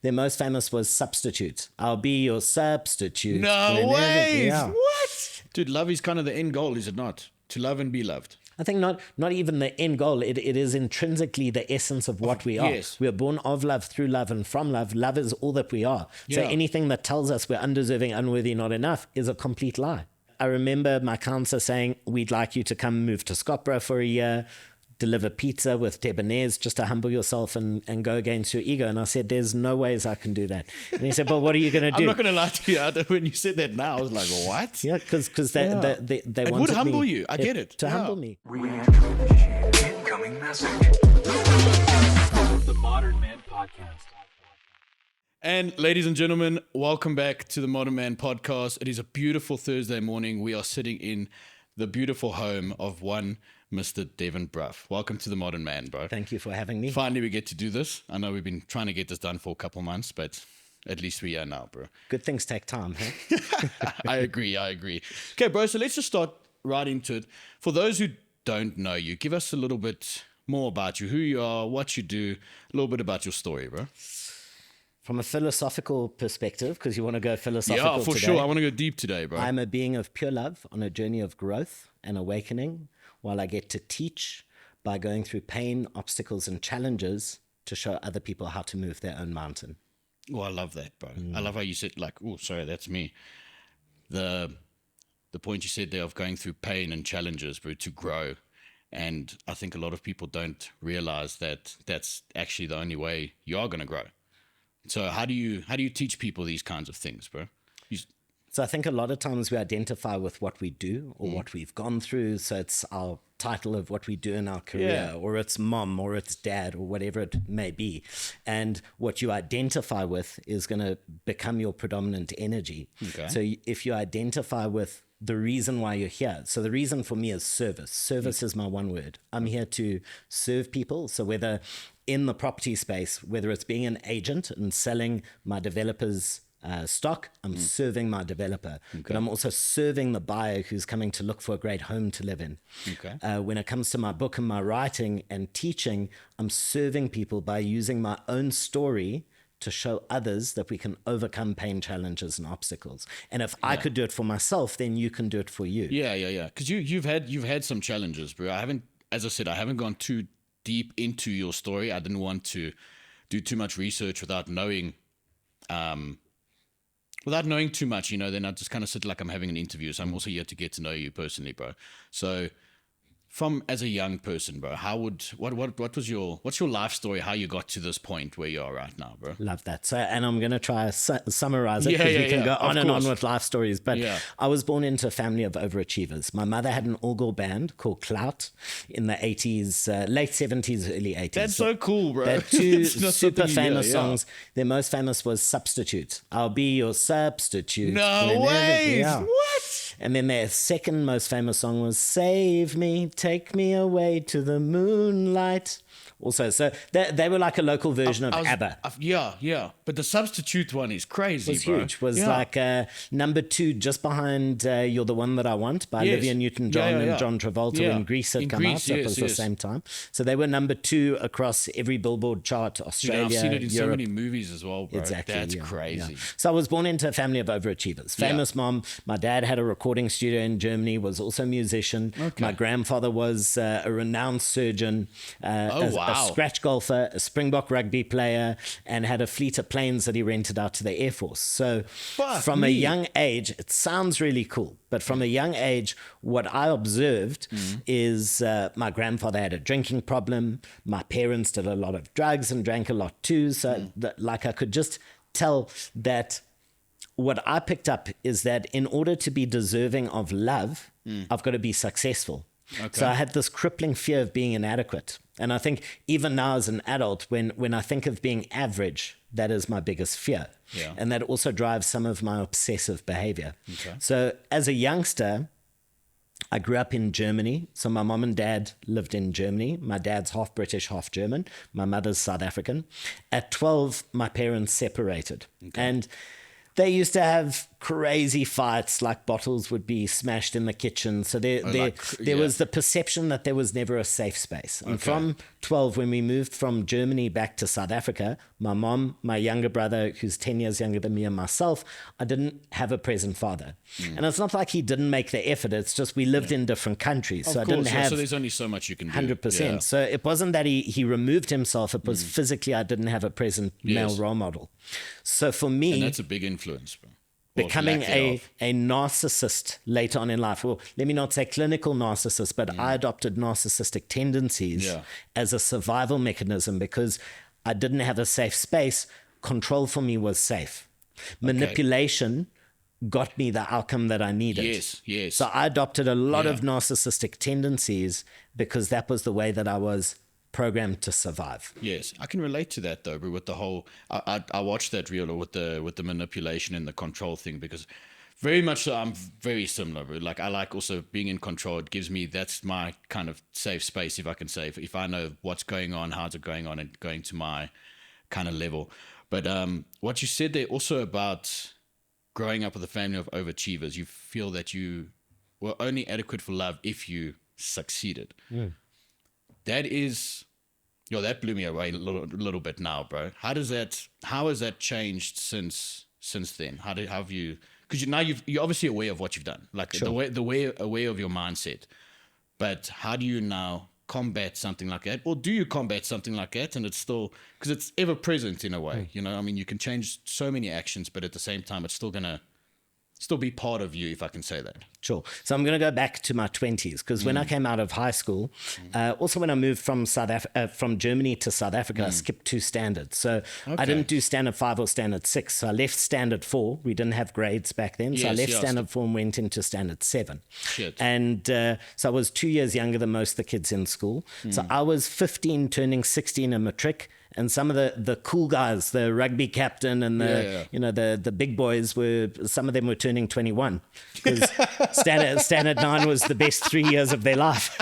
Their most famous was Substitute. I'll be your substitute. No way. Yeah. What? Dude, love is kind of the end goal, is it not? To love and be loved. I think not even the end goal. It is intrinsically the essence of what we are. Yes. We are born of love, through love, and from love. Love is all that we are. So Yeah. anything that tells us we're undeserving, unworthy, not enough is a complete lie. I remember my counselor saying, we'd like you to come move to Scottsboro for a year, deliver pizza with debonaires just to humble yourself and go against your ego. And I said, there's no ways I can do that. And he said, well, what are you going to do? I'm not going to lie to you. When you said that now, I was like, what? Yeah, because they It wanted would humble me, you. I get it. To Yeah. humble me. Re-entry incoming message. The Modern Man Podcast. And ladies and gentlemen, welcome back to the Modern Man Podcast. It is a beautiful Thursday morning. We are sitting in the beautiful home of one Mr. Devon Brough. Welcome to the Modern Man, bro. Thank you for having me. Finally, we get to do this. I know we've been trying to get this done for a couple months, but at least we are now, bro. Good things take time, huh? I agree. Okay, bro, so let's just start right into it. For those who don't know you, give us a little bit more about you, who you are, what you do, a little bit about your story, bro. From a philosophical perspective, because you want to go philosophical Yeah, for today, sure. I want to go deep today, bro. I'm a being of pure love on a journey of growth and awakening, while I get to teach by going through pain, obstacles, and challenges to show other people how to move their own mountain. Oh, I love that, bro. I love how you said, like, oh, sorry, that's me. The point you said there of going through pain and challenges, bro, to grow. And I think a lot of people don't realize that that's actually the only way you are going to grow. So how do you teach people these kinds of things, bro? So I think a lot of times we identify with what we do or what we've gone through. So it's our title of what we do in our career, or it's mom, or it's dad, or whatever it may be. And what you identify with is going to become your predominant energy. Okay. So if you identify with the reason why you're here. So the reason for me is service. Service is my one word. I'm here to serve people. So whether in the property space, whether it's being an agent and selling my developers stock, I'm serving my developer, but I'm also serving the buyer who's coming to look for a great home to live in. Okay. When it comes to my book and my writing and teaching, I'm serving people by using my own story to show others that we can overcome pain, challenges, and obstacles. And if I could do it for myself, then you can do it for you. Yeah. Because you've had some challenges, bro. As I said, I haven't gone too deep into your story. I didn't want to do too much research without knowing too much, then I just kind of sit like I'm having an interview. So I'm also here to get to know you personally, bro. So as a young person, bro, what's your life story, how you got to this point where you are right now, bro? Love that. So, and I'm going to try to summarize it, Yeah, because yeah, we can yeah, go of on and on course. with life stories. But Yeah. I was born into a family of overachievers. My mother had an all-girl band called Clout in the 80s, late 70s, early 80s. That's so cool, bro. They had two It's not super something you hear, famous yeah. songs. Their most famous was Substitute. I'll be your substitute. No way. Yeah. What? And then their second most famous song was Save Me, Take Me Away to the Moonlight. Also, so they were like a local version of ABBA. Yeah. But the Substitute one is crazy, Was bro. huge. Was Yeah. like number 2, just behind You're the One That I Want by Yes. Olivia Newton-John Yeah. and John Travolta Yeah. when Grease had In come Grease, out. So it was the yes. same time. So they were number 2 across every Billboard chart, Australia, I've seen it in so Europe. many movies as well, bro. Exactly. That's yeah, crazy. yeah. So I was born into a family of overachievers. Famous mom. My dad had a recording studio in Germany, was also a musician. Okay. My grandfather was a renowned surgeon, a wow. scratch golfer, a Springbok rugby player, and had a fleet of planes that he rented out to the Air Force. So from a young age, it sounds really cool, but from a young age, what I observed is my grandfather had a drinking problem. My parents did a lot of drugs and drank a lot too. So I could just tell that what I picked up is that in order to be deserving of love, I've got to be successful. Okay. So I had this crippling fear of being inadequate. And I think even now as an adult, when I think of being average, that is my biggest fear. Yeah. And that also drives some of my obsessive behavior. Okay. So as a youngster, I grew up in Germany. So my mom and dad lived in Germany. My dad's half British, half German. My mother's South African. At 12, my parents separated. And they used to have crazy fights, like bottles would be smashed in the kitchen. So there was the perception that there was never a safe space. And from 12, when we moved from Germany back to South Africa, my mom, my younger brother, who's 10 years younger than me, and myself, I didn't have a present father. And it's not like he didn't make the effort. It's just we lived in different countries. Of so course, I didn't have... So there's only so much you can do. 100%. Yeah. So it wasn't that he removed himself. It was physically I didn't have a present male role model. So for me... And that's a big influence, bro. Becoming a narcissist later on in life, well, let me not say clinical narcissist, but I adopted narcissistic tendencies as a survival mechanism because I didn't have a safe space. Control for me was safe. Manipulation got me the outcome that I needed. Yes. So I adopted a lot of narcissistic tendencies because that was the way that I was programmed to survive. Yes, I can relate to that though, bro, with the whole I watched that reel with the manipulation and the control thing, because very much so I'm very similar, bro. Like I like also being in control. It gives me, that's my kind of safe space, if I can say, if I know what's going on, how's it going on, and going to my kind of level. But what you said there also about growing up with a family of overachievers, you feel that you were only adequate for love if you succeeded. That is, that blew me away a little bit now, bro. How has that changed since then? How have you? Because you're obviously aware of what you've done, like aware of your mindset. But how do you now combat something like that, or do you combat something like that? And it's still, because it's ever present in a way. You know, I mean, you can change so many actions, but at the same time, it's still gonna be part of you, if I can say that. Sure. So I'm going to go back to my 20s, because when I came out of high school, also when I moved from from Germany to South Africa, I skipped 2 standards. So I didn't do standard 5 or standard 6. So I left standard 4. We didn't have grades back then. So I left standard 4 and went into standard 7. Shit. And so I was 2 years younger than most of the kids in school. So I was 15 turning 16 in matric. And some of the cool guys, the rugby captain and the big boys, some of them were turning 21, because standard 9 was the best 3 years of their life.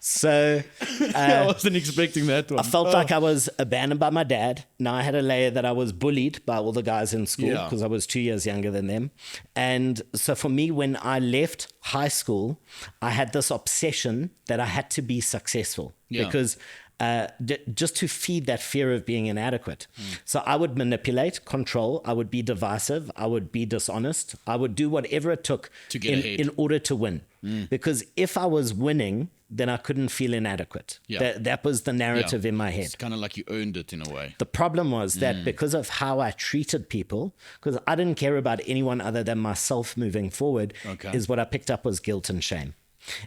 So I wasn't expecting that one. I felt like I was abandoned by my dad. Now I had a layer that I was bullied by all the guys in school because I was 2 years younger than them. And so for me, when I left high school, I had this obsession that I had to be successful because just to feed that fear of being inadequate. So I would manipulate, control, I would be divisive, I would be dishonest, I would do whatever it took to get ahead in order to win. Because if I was winning, then I couldn't feel inadequate. That was the narrative in my head. It's kind of like you earned it in a way. The problem was that because of how I treated people, because I didn't care about anyone other than myself moving forward, is what I picked up was guilt and shame.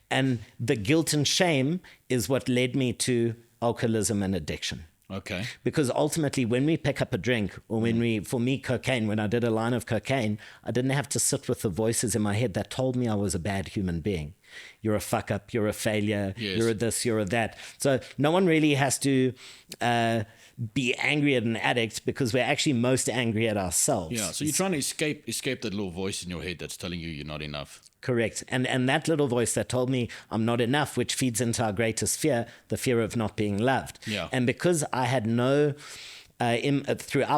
And the guilt and shame is what led me to alcoholism and addiction. Okay. Because ultimately, when we pick up a drink, or for me, cocaine, when I did a line of cocaine, I didn't have to sit with the voices in my head that told me I was a bad human being. You're a fuck up, you're a failure, you're a this, you're a that. So no one really has to be angry at an addict, because we're actually most angry at ourselves. Yeah, so you're trying to escape that little voice in your head that's telling you you're not enough. Correct. And that little voice that told me I'm not enough, which feeds into our greatest fear, the fear of not being loved. Yeah. And because I had throughout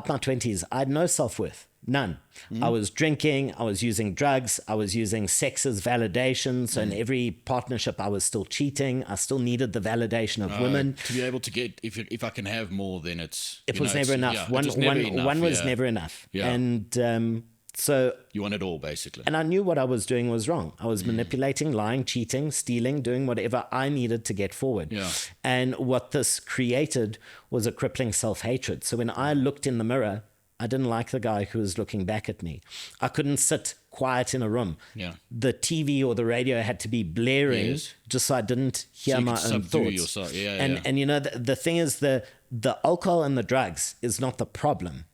my 20s, I had no self-worth. None. I was drinking, I was using drugs, I was using sex as validation. So in every partnership, I was still cheating. I still needed the validation of women. To be able to get, if I can have more, then it was never enough. One was never enough. Yeah. And so you want it all, basically. And I knew what I was doing was wrong. I was manipulating, lying, cheating, stealing, doing whatever I needed to get forward. Yeah. And what this created was a crippling self-hatred. So when I looked in the mirror, I didn't like the guy who was looking back at me. I couldn't sit quiet in a room. Yeah. The TV or the radio had to be blaring just so I didn't hear my own thoughts. Yourself. And you know, the thing is, the alcohol and the drugs is not the problem.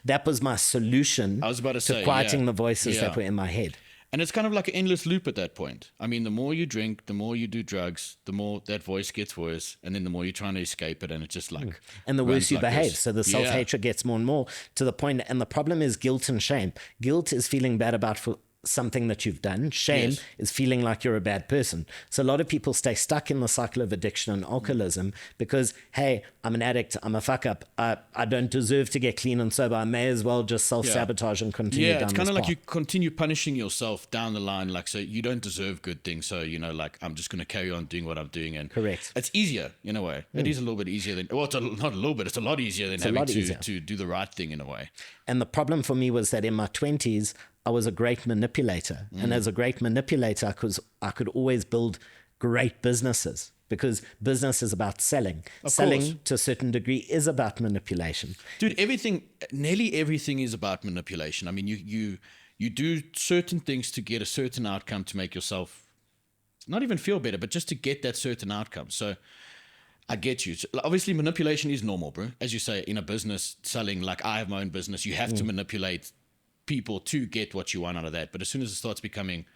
That was my solution to quieting the voices that were in my head. And it's kind of like an endless loop at that point. I mean, the more you drink, the more you do drugs, the more that voice gets worse. And then the more you're trying to escape it, and it's just like... And the worse you behave. So the self-hatred gets more and more to the point. And the problem is guilt and shame. Guilt is feeling bad about something that you've done. Shame Yes. is feeling like you're a bad person. So a lot of people stay stuck in the cycle of addiction and alcoholism because, hey, I'm an addict, I'm a fuck up, I don't deserve to get clean and sober. I may as well just self-sabotage and continue down it's this kind of like path. you continue punishing yourself down the line, like, so you don't deserve good things, so like I'm just going to carry on doing what I'm doing. And Correct. it's easier in a way. It is a little bit easier than, well, it's not a little bit, it's a lot easier than having to do the right thing in a way. And the problem for me was that in my 20s, I was a great manipulator. And as a great manipulator, I could always build great businesses because business is about selling. Selling to a certain degree is about manipulation. Dude, nearly everything is about manipulation. I mean, you do certain things to get a certain outcome to make yourself not even feel better, but just to get that certain outcome. So I get you. So obviously, manipulation is normal, bro. As you say, in a business, selling, like I have my own business, you have to manipulate people to get what you want out of that. But as soon as it starts becoming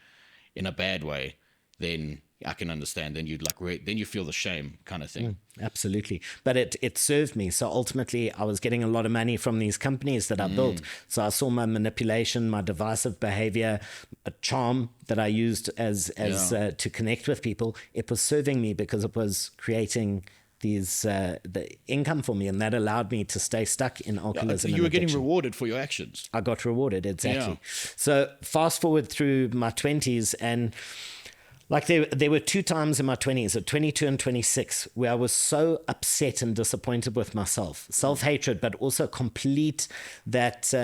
in a bad way, then I can understand. Then then you feel the shame kind of thing. Absolutely. But it served me. So ultimately, I was getting a lot of money from these companies that I built. So I saw my manipulation, my divisive behavior, a charm that I used as to connect with people. It was serving me because it was creating the income for me, and that allowed me to stay stuck in alcoholism. You were getting addiction. rewarded for your actions. I got rewarded, exactly. Yeah. So fast forward through my 20s, and like there were 2 times in my 20s, at 22 and 26, where I was so upset and disappointed with myself, self-hatred, but also complete that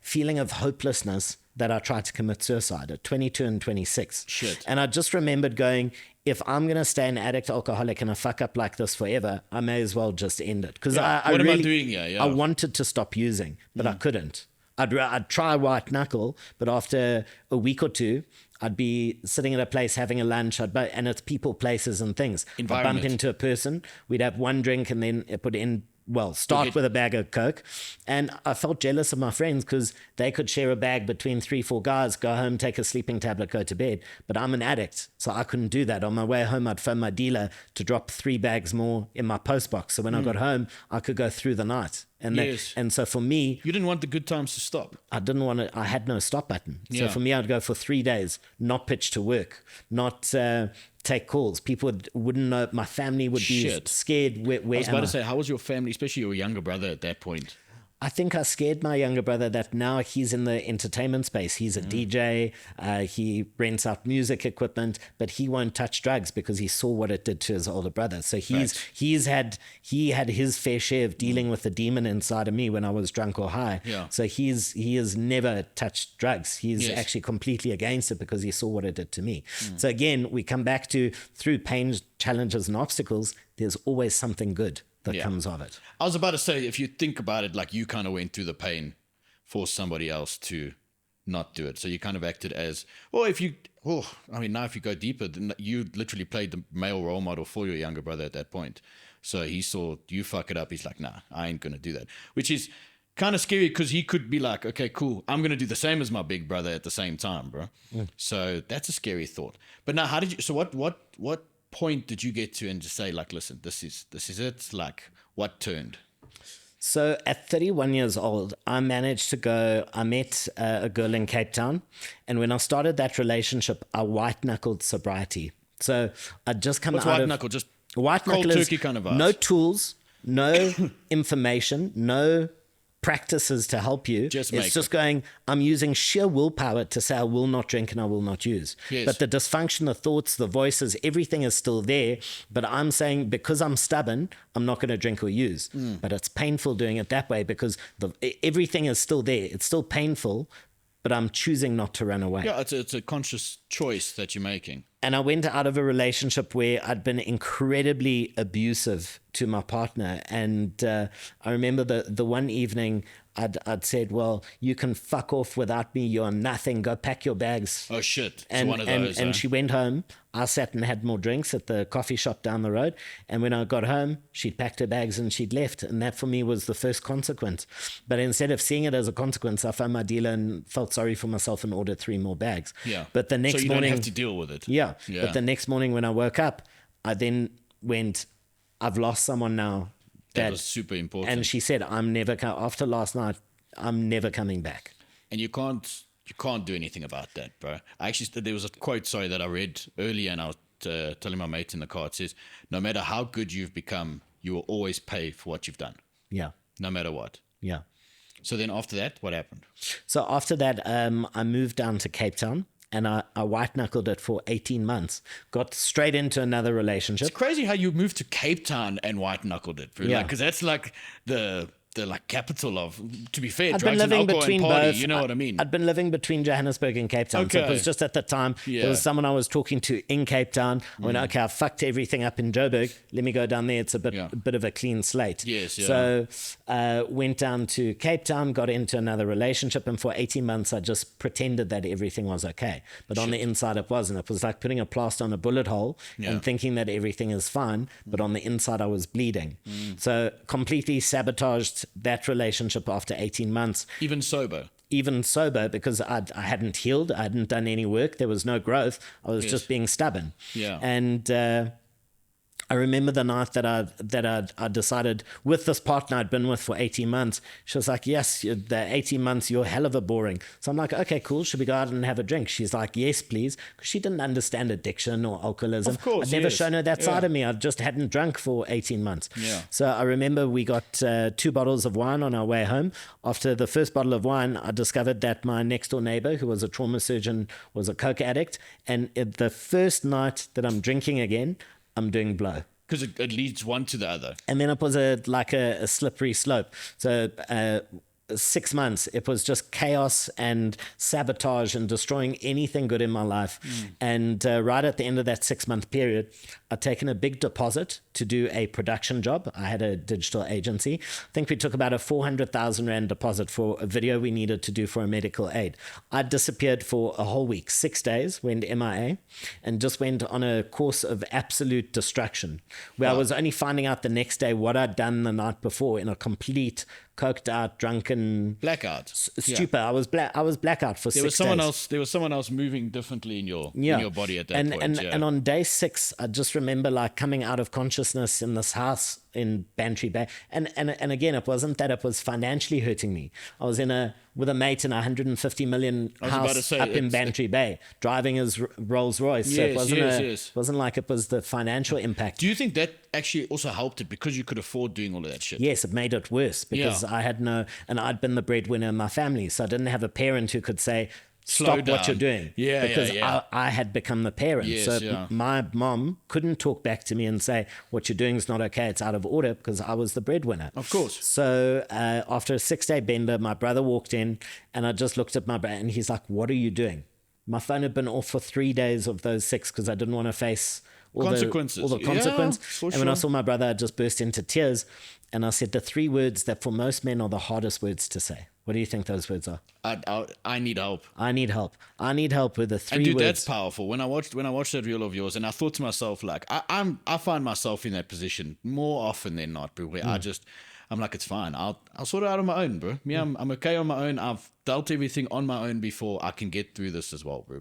feeling of hopelessness that I tried to commit suicide at 22 and 26. Shit. And I just remembered going, if I'm going to stay an addict, alcoholic, and a fuck up like this forever, I may as well just end it. Because I what am really, I doing here? Yeah. I wanted to stop using, but I couldn't. I'd try white knuckle, but after a week or two, I'd be sitting at a place having a lunch, and it's people, places, and things. I'd bump into a person, we'd have one drink, and then it would end. Well, start with a bag of Coke. And I felt jealous of my friends because they could share a bag between 3-4 guys, go home, take a sleeping tablet, go to bed. But I'm an addict, so I couldn't do that. On my way home, I'd phone my dealer to drop 3 bags more in my post box. So when I got home, I could go through the night. And and so for me, you didn't want the good times to stop. I didn't want to. I had no stop button. So Yeah. for me, I'd go for 3 days, not pitch to work, not take calls. People wouldn't know. My family would be scared. Where I was about to say, how was your family, especially your younger brother at that point? I think I scared my younger brother that now he's in the entertainment space. He's a DJ. He rents out music equipment, but he won't touch drugs because he saw what it did to his older brother. So he had his fair share of dealing with the demon inside of me when I was drunk or high. Yeah. So he has never touched drugs. He's actually completely against it because he saw what it did to me. So again, we come back to through pain, challenges, and obstacles, there's always something good that comes of it. I was about to say, if you think about it, like you kind of went through the pain for somebody else to not do it. So you kind of acted as, now if you go deeper, then you literally played the male role model for your younger brother at that point. So he saw you fuck it up. He's like, nah, I ain't going to do that. Which is kind of scary because he could be like, okay, cool, I'm going to do the same as my big brother at the same time, bro. So that's a scary thought. But now so what point did you get to and just say, like, listen, this is it? Like, what turned? So at 31 years old, I managed to go, I met a girl in Cape Town. And when I started that relationship, I white-knuckled sobriety. So I'd just come What's out white knuckle? Just white cold knuckle turkey kind of vibes. No tools, no information, no practices to help you. It's just going, I'm using sheer willpower to say I will not drink and I will not use. Yes. But the dysfunction, the thoughts, the voices, everything is still there. But I'm saying because I'm stubborn, I'm not going to drink or use. But it's painful doing it that way because everything is still there. It's still painful, but I'm choosing not to run away. Yeah, it's a conscious choice that you're making. And I went out of a relationship where I'd been incredibly abusive to my partner. And I remember the one evening I'd said, well, you can fuck off without me. You're nothing. Go pack your bags. Oh, shit. And, so one of those. And she went home. I sat and had more drinks at the coffee shop down the road. And when I got home, she'd packed her bags and she'd left. And that for me was the first consequence. But instead of seeing it as a consequence, I found my dealer and felt sorry for myself and ordered 3 more bags. Yeah. But the next morning... So you morning, don't have to deal with it. Yeah. But the next morning when I woke up, I then went, I've lost someone now. That was super important. And she said, after last night, I'm never coming back. And you can't you can't do anything about that, bro. There was a quote, sorry, that I read earlier, and I was telling my mate in the car. It says, no matter how good you've become, you will always pay for what you've done. Yeah. No matter what. Yeah. So then after that, what happened? So after that, I moved down to Cape Town, and I white-knuckled it for 18 months. Got straight into another relationship. It's crazy how you moved to Cape Town and white-knuckled it, bro. Yeah. Because that's like the like capital of, to be fair, I'd drugs been and living alcohol between and party, both. you know what I mean? I'd been living between Johannesburg and Cape Town. So it Okay. was just at the time, there was someone I was talking to in Cape Town. I went, okay, I fucked everything up in Joburg. Let me go down there. It's a bit of a clean slate. Yes, yeah. So went down to Cape Town, got into another relationship. And for 18 months, I just pretended that everything was okay. But on the inside, it wasn't. It was like putting a plaster on a bullet hole and thinking that everything is fine. But on the inside, I was bleeding. So completely sabotaged that relationship after 18 months. Even sober. Even sober, because I hadn't healed. I hadn't done any work. There was no growth. I was just being stubborn. Yeah. And I remember the night that I decided with this partner I'd been with for 18 months. She was like, yes, the 18 months, you're hell of a boring. So I'm like, okay, cool. Should we go out and have a drink? She's like, yes, please. Because she didn't understand addiction or alcoholism. Of course, I'd never yes. shown her that side of me. I just hadn't drunk for 18 months. Yeah. So I remember we got 2 bottles of wine on our way home. After the first bottle of wine, I discovered that my next door neighbor, who was a trauma surgeon, was a coke addict. And the first night that I'm drinking again, I'm doing blow. Because it leads one to the other. And then it was like a slippery slope. So 6 months, it was just chaos and sabotage and destroying anything good in my life. And right at the end of that 6-month period, I'd taken a big deposit to do a production job. I had a digital agency. I think we took about a 400,000 Rand deposit for a video we needed to do for a medical aid. I disappeared for a whole week, 6 days, went MIA, and just went on a course of absolute destruction, where I was only finding out the next day what I'd done the night before in a complete coked out, drunken Blackout. stupor. I was blackout for 6 days. There was someone else moving differently in your body at that point. And on day 6, I just remember like coming out of consciousness in this house in Bantry Bay. And again, it wasn't that it was financially hurting me. I was with a mate in a 150 million house up in Bantry Bay, driving his Rolls Royce. So it wasn't like it was the financial impact. Do you think that actually also helped it because you could afford doing all of that shit? Yes, it made it worse because I had and I'd been the breadwinner in my family. So I didn't have a parent who could say, stop what you're doing. Because I had become the parent. My mom couldn't talk back to me and say, what you're doing is not okay, it's out of order, because I was the breadwinner. Of course. So after a 6-day bender, my brother walked in and I just looked at my brother and he's like, what are you doing? My phone had been off for 3 days of those 6 because I didn't want to face all the consequences. And when I saw my brother, I just burst into tears. And I said the 3 words that for most men are the hardest words to say. What do you think those words are? I need help. I need help. I need help with the 3 and dude, words. That's powerful. When I watched that reel of yours, and I thought to myself, like, I find myself in that position more often than not, bro. Where I'm like, it's fine. I'll sort it out on my own, bro. I'm okay on my own. I've dealt everything on my own before. I can get through this as well, bro.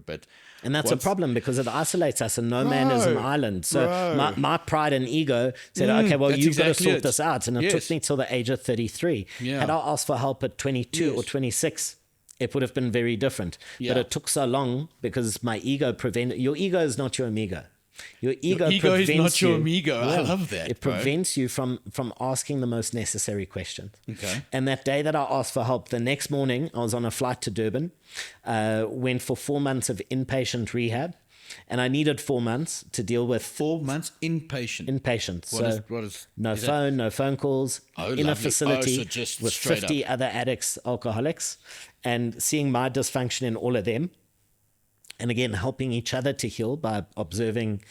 And that's a problem because it isolates us and no man is an island. So my pride and ego said, okay, well, you've got to sort this out. And it took me till the age of 33. Had I asked for help at 22 or 26, it would have been very different. But it took so long because my ego prevented. Your ego is not your amigo. Your ego is not your amigo. I love that. It prevents you from asking the most necessary questions. Okay. And that day that I asked for help, the next morning I was on a flight to Durban, went for 4 months of inpatient rehab, and I needed 4 months to deal with 4 months inpatient. What is no phone, no phone calls, in a facility so just with 50 other addicts, alcoholics, and seeing my dysfunction in all of them. And again, helping each other to heal by observing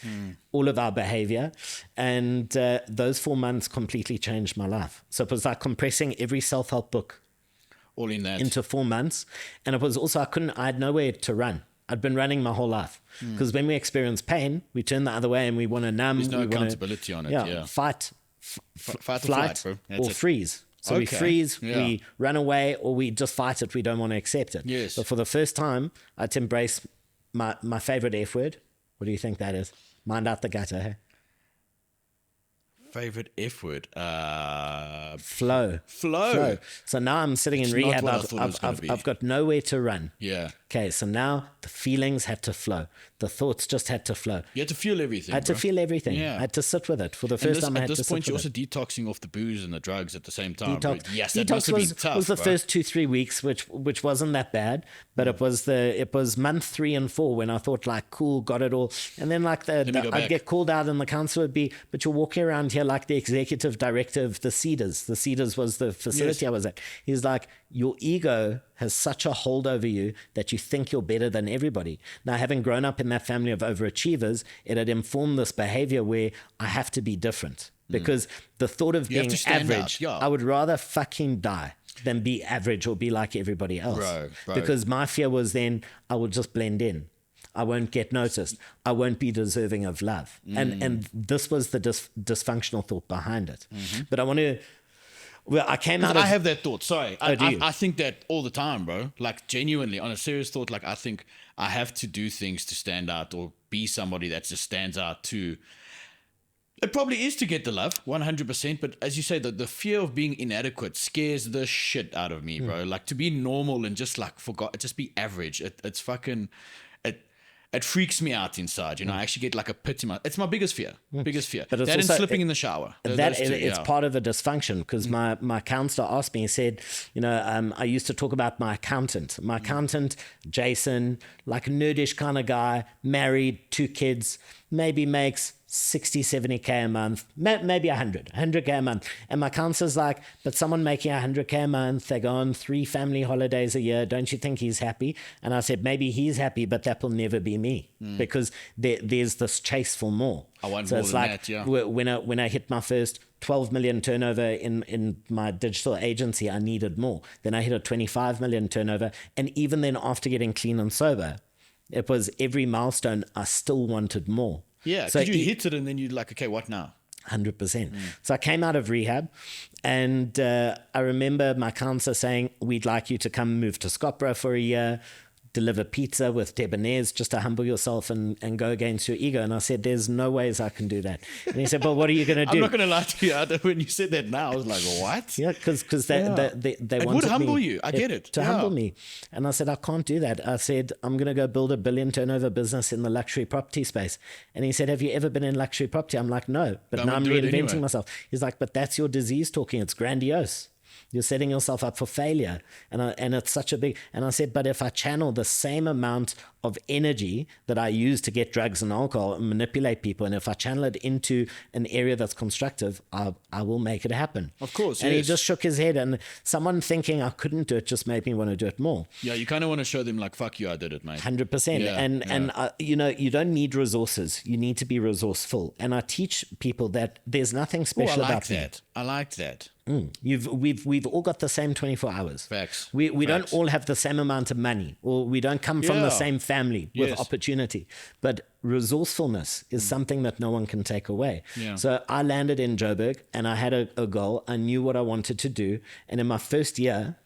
all of our behavior. And those 4 months completely changed my life. So it was like compressing every self-help book all in that into 4 months. And it was also, I had nowhere to run. I'd been running my whole life. Because when we experience pain, we turn the other way and we want to numb. There's no accountability on it. Fight, flight, bro. Or freeze. So we freeze, we run away, or we just fight it. We don't want to accept it. Yes. But for the first time, I had to embrace my favorite F word. What do you think that is? Mind out the gutter, hey? Favorite F word? Flow. So now I'm sitting in rehab. I've got nowhere to run. Yeah. Okay, so now the feelings had to flow. The thoughts just had to flow. You had to feel everything. I had to feel everything. Yeah. I had to sit with it. For the first time, I had to sit with it. At this point, you're also detoxing off the booze and the drugs at the same time. Detox, Yes, that must have been tough, was the first 2-3 weeks, which wasn't that bad, but it was month 3 and 4 when I thought like, cool, got it all, and then like I'd get called out, and the council would be, but you're walking around here like the executive director of the Cedars. The Cedars was the facility I was at. He's like, your ego has such a hold over you that you think you're better than everybody. Now, having grown up in that family of overachievers, it had informed this behavior where I have to be different, because the thought of being average, I would rather fucking die than be average or be like everybody else. Bro. Because my fear was then I will just blend in. I won't get noticed. I won't be deserving of love. And this was the dysfunctional thought behind it. But I want to... Well, I came out of... I have that thought. Sorry. Do you? I think that all the time, bro. Like, genuinely, on a serious thought, like, I think I have to do things to stand out or be somebody that just stands out to... It probably is to get the love, 100%. But as you say, the fear of being inadequate scares the shit out of me, bro. Like, to be normal and just, like, just be average. It's fucking... It freaks me out inside, you know. I actually get like a pit in my... It's my biggest fear. But it's that also, and slipping in the shower. It's part of a dysfunction, because my counselor asked me, he said, you know, I used to talk about my accountant. My accountant, Jason, like a nerdish kind of guy, married, 2 kids, maybe makes 60, 70K a month, maybe 100K a month. And my counselor's like, but someone making 100K a month, they go on 3 family holidays a year, don't you think he's happy? And I said, maybe he's happy, but that will never be me, because there's this chase for more. I want so more it's than like that, yeah. When I hit my first 12 million turnover in my digital agency, I needed more. Then I hit a 25 million turnover. And even then, after getting clean and sober, it was every milestone, I still wanted more. Yeah, so you hit it and then you're like, okay, what now? 100%. So I came out of rehab, and I remember my counselor saying, we'd like you to come move to Scottsboro for a year, deliver pizza with debonaires just to humble yourself and go against your ego. And I said, there's no ways I can do that. And he said, well, what are you going to do? I'm not going to lie to you. When you said that now, I was like, what? Yeah, because they wanted it would humble you. I get it. To humble me. And I said, I can't do that. I said, I'm going to go build a $1 billion turnover business in the luxury property space. And he said, have you ever been in luxury property? I'm like, no, but now I'm reinventing myself. He's like, but that's your disease talking. It's grandiose. You're setting yourself up for failure. And it's such a big... And I said, but if I channel the same amount of energy that I use to get drugs and alcohol and manipulate people, and if I channel it into an area that's constructive, I will make it happen. Of course, And he just shook his head, and someone thinking I couldn't do it just made me want to do it more. Yeah, you kind of want to show them like, fuck you, I did it, mate. 100%. Yeah, and you know, you don't need resources. You need to be resourceful. And I teach people that there's nothing special about that. I like that. We've all got the same 24 hours. Facts. We don't all have the same amount of money, or we don't come from the same family with opportunity. But resourcefulness is something that no one can take away. Yeah. So I landed in Joburg, and I had a goal. I knew what I wanted to do. And in my first year,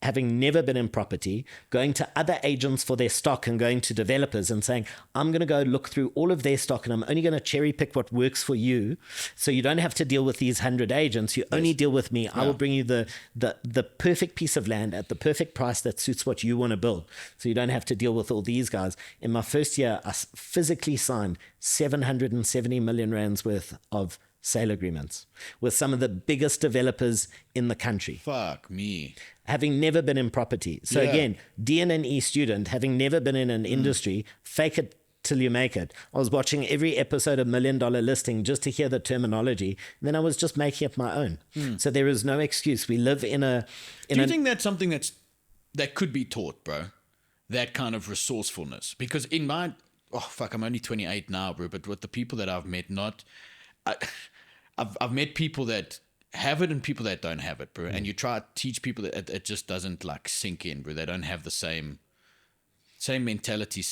having never been in property, going to other agents for their stock and going to developers and saying, I'm going to go look through all of their stock, and I'm only going to cherry pick what works for you. So you don't have to deal with these 100 agents. You only deal with me. I will bring you the perfect piece of land at the perfect price that suits what you want to build. So you don't have to deal with all these guys. In my first year, I physically signed 770 million rands worth of sale agreements with some of the biggest developers in the country. Fuck me. Having never been in property. So again, DN&E student, having never been in an industry, fake it till you make it. I was watching every episode of $1 Million Listing just to hear the terminology. And then I was just making up my own. So there is no excuse. We live in a... Do you think that's something that could be taught, bro? That kind of resourcefulness? Because in my... Oh, fuck, I'm only 28 now, bro. But with the people that I've met, I've met people that have it and people that don't have it, bro. And you try to teach people that it just doesn't like sink in, bro. They don't have the same mentality,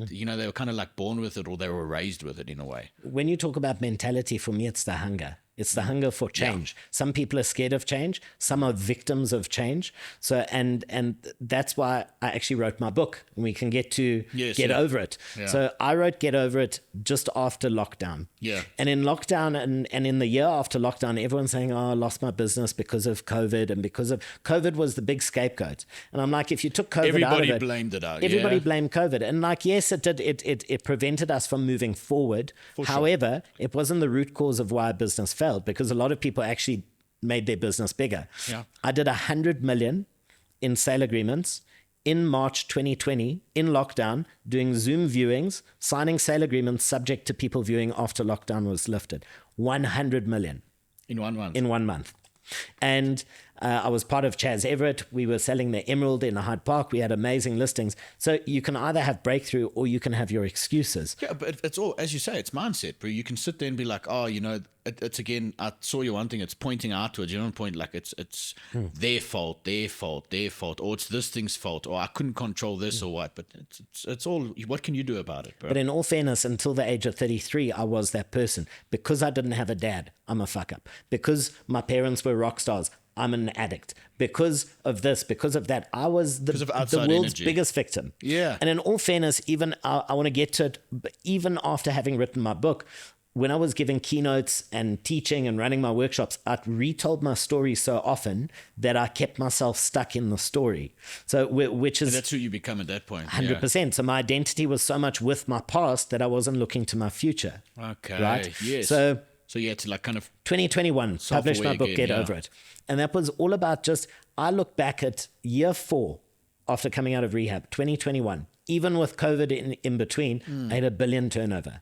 you know, they were kind of like born with it, or they were raised with it in a way. When you talk about mentality, for me, it's the hunger. It's the hunger for change. Some people are scared of change. Some are victims of change. So, and that's why I actually wrote my book. And we can get to Get Over It. Yeah. So I wrote Get Over It just after lockdown. Yeah. And in lockdown and in the year after lockdown, everyone's saying, oh, I lost my business because of COVID. And because of COVID was the big scapegoat. And I'm like, if you took COVID out of it. Everybody blamed it out. Everybody blamed COVID. And like, yes, it did. It prevented us from moving forward. However, it wasn't the root cause of why business failed, because a lot of people actually made their business bigger. Yeah. I did 100 million in sale agreements in March 2020 in lockdown, doing Zoom viewings, signing sale agreements subject to people viewing after lockdown was lifted. 100 million. In 1 month. In 1 month. And I was part of Chaz Everett. We were selling the Emerald in Hyde Park. We had amazing listings. So you can either have breakthrough or you can have your excuses. Yeah, but it's all, as you say, it's mindset, bro. You can sit there and be like, oh, you know, it's again, I saw you one thing, it's pointing outwards. You don't point like it's their fault, or it's this thing's fault, or I couldn't control this or what. But it's all, what can you do about it, bro? But in all fairness, until the age of 33, I was that person. Because I didn't have a dad, I'm a fuck up. Because my parents were rock stars, I'm an addict. Because of this, because of that, I was the world's biggest victim. Yeah. And in all fairness, even I want to get to it, but even after having written my book, when I was giving keynotes and teaching and running my workshops, I retold my story so often that I kept myself stuck in the story. So, which is... And that's who you become at that point. 100%. Yeah. So my identity was so much with my past that I wasn't looking to my future. Okay. Right? Yes. So you had to like kind of... 2021, published my book, Get Over It. And that was all about just... I look back at year 4 after coming out of rehab, 2021. Even with COVID in between, I had $1 billion turnover.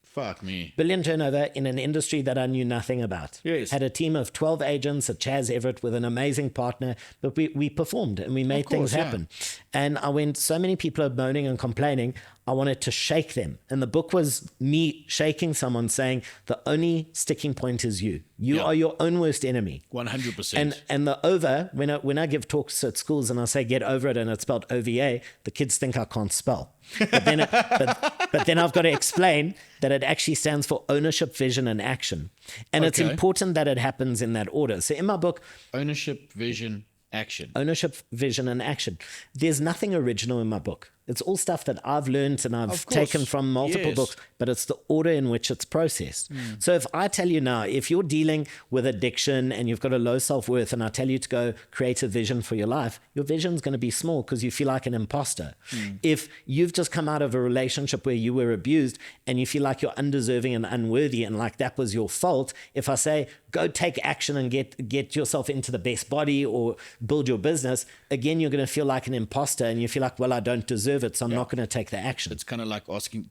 Fuck me. Billion turnover in an industry that I knew nothing about. Yes. Had a team of 12 agents at Chaz Everett with an amazing partner, but we performed and we made things happen. And I went, so many people are moaning and complaining, I wanted to shake them. And the book was me shaking someone saying, the only sticking point is you. You are your own worst enemy. 100%. And the over, when I give talks at schools and I say get over it and it's spelled OVA, the kids think I can't spell. But then, but then I've got to explain that it actually stands for ownership, vision, and action. And it's important that it happens in that order. So in my book... Ownership, vision, action. Ownership, vision, and action. There's nothing original in my book. It's all stuff that I've learned and I've taken from multiple books, but it's the order in which it's processed. So if I tell you now, if you're dealing with addiction and you've got a low self-worth and I tell you to go create a vision for your life, your vision's going to be small because you feel like an imposter. If you've just come out of a relationship where you were abused and you feel like you're undeserving and unworthy and like that was your fault, if I say, go take action and get yourself into the best body or build your business, again, you're going to feel like an imposter and you feel like, well, I don't deserve it, so I'm not going to take the action. It's kind of like